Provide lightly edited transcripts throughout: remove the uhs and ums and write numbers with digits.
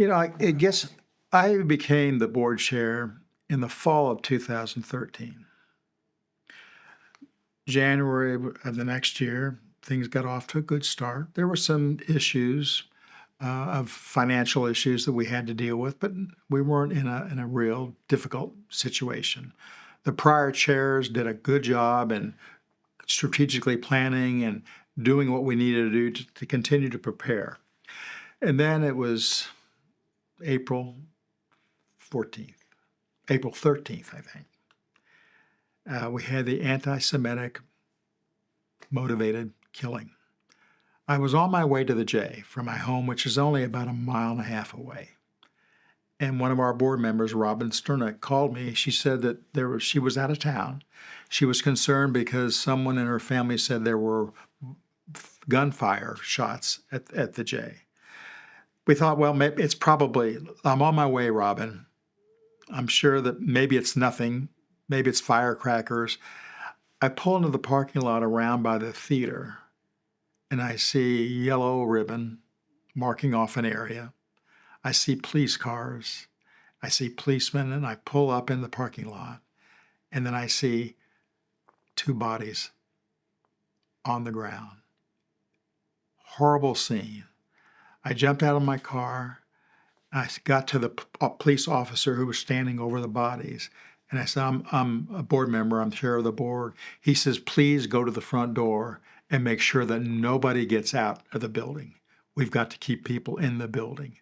I guess I became the board chair in the fall of 2013. January of the next year, things got off to a good start. There were some issues of financial issues that we had to deal with, but we weren't in a real difficult situation. The prior chairs did a good job in strategically planning and doing what we needed to do to continue to prepare. And then it was April 14th, April 13th, I think. We had the anti-Semitic motivated killing. I was on my way to the J from my home, which is only about a mile and a half away. And one of our board members, Robin Sternick, called me. She said that she was out of town. She was concerned because someone in her family said there were gunfire shots at the J. We thought, well, maybe it's probably, I'm on my way, Robin. I'm sure that maybe it's nothing. Maybe it's firecrackers. I pull into the parking lot around by the theater, and I see yellow ribbon marking off an area. I see police cars. I see policemen, and I pull up in the parking lot, and then I see two bodies on the ground. Horrible scene. I jumped out of my car. I got to the police officer who was standing over the bodies, and I said, I'm a board member, I'm chair of the board. He says, please go to the front door and make sure that nobody gets out of the building. We've got to keep people in the building.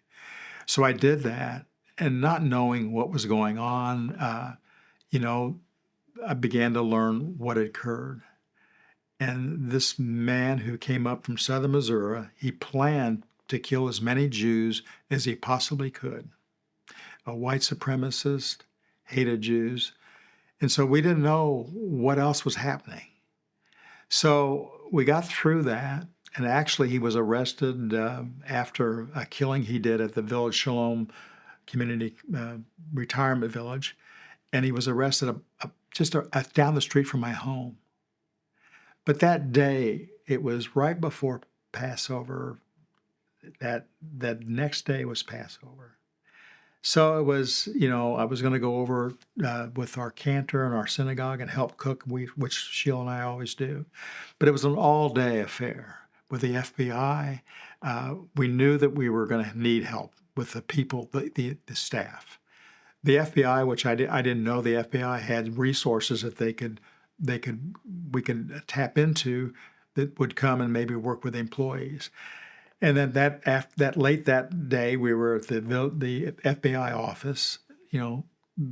So I did that, and not knowing what was going on, I began to learn what had occurred. And this man who came up from southern Missouri, he planned to kill as many Jews as he possibly could. A white supremacist, hated Jews. And so we didn't know what else was happening. So we got through that, and actually he was arrested after a killing he did at the Village Shalom Community Retirement Village, and he was arrested just down the street from my home. But that day, it was right before Passover. That next day was Passover. So it was, I was going to go over with our cantor in our synagogue and help cook, which Sheila and I always do. But it was an all-day affair with the FBI. We knew that we were going to need help with the people, the staff. The FBI, which I didn't know the FBI had resources that we could tap into that would come and maybe work with employees. And then that late that day, we were at the FBI office,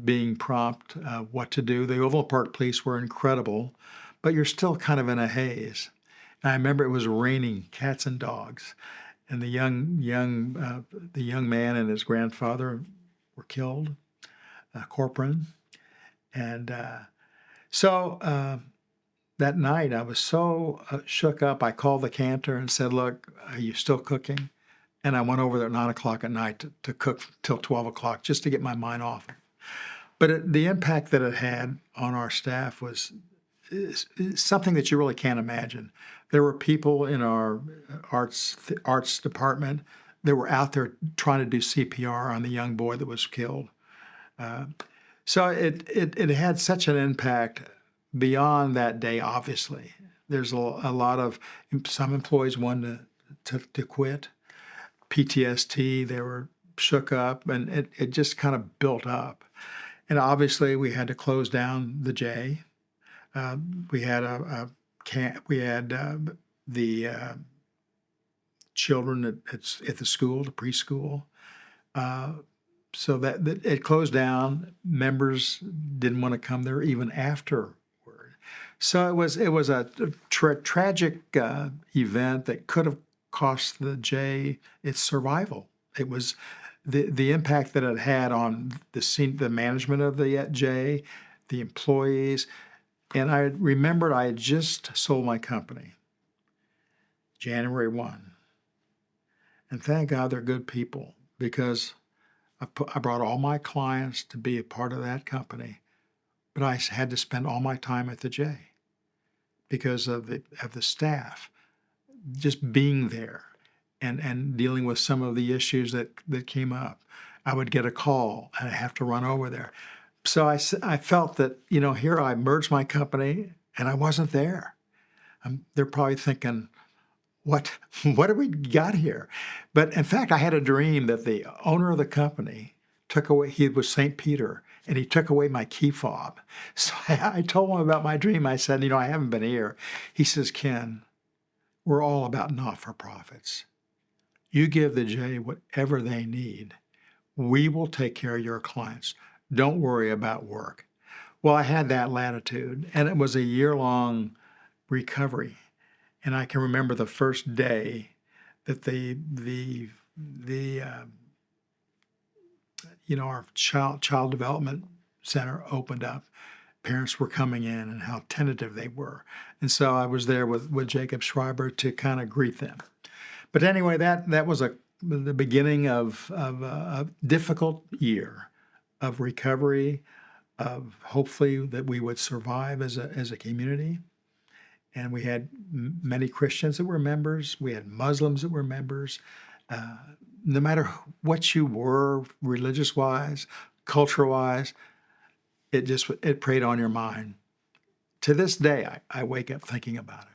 being prompt what to do. The Oval Park police were incredible, but you're still kind of in a haze. And I remember it was raining cats and dogs, and the young man and his grandfather were killed, Corcoran, and so. That night, I was so shook up, I called the cantor and said, look, are you still cooking? And I went over there at 9 o'clock at night to cook till 12 o'clock just to get my mind off it. But the impact that it had on our staff was something that you really can't imagine. There were people in our arts department that were out there trying to do CPR on the young boy that was killed. So it had such an impact. Beyond that day, obviously, there's a lot of, some employees wanted to quit. PTSD, they were shook up, and it just kind of built up. And obviously, we had to close down the J. We had the children at the school, the preschool. So that it closed down. Members didn't want to come there even after. So it was a tragic event that could have cost the J its survival. It was the impact that it had on the management of the J, the employees, and I remembered I had just sold my company, January 1, and thank God they're good people because I brought all my clients to be a part of that company. But I had to spend all my time at the J because of the staff, just being there. and dealing with some of the issues that came up. I would get a call and I have to run over there. So I felt that, here I merged my company and I wasn't there. They're probably thinking, what have we got here? But in fact, I had a dream that the owner of the company took away, he was St. Peter, and he took away my key fob. So I told him about my dream. I said, I haven't been here. He says, Ken, we're all about not-for-profits. You give the J whatever they need. We will take care of your clients. Don't worry about work. Well, I had that latitude, and it was a year-long recovery. And I can remember the first day that our child development center opened up. Parents were coming in and how tentative they were. And so I was there with Jacob Schreiber to kind of greet them. But anyway, that was the beginning of a difficult year of recovery, of hopefully that we would survive as a community. And we had many Christians that were members. We had Muslims that were members. No matter what you were, religious-wise, culture-wise, it preyed on your mind. To this day, I wake up thinking about it.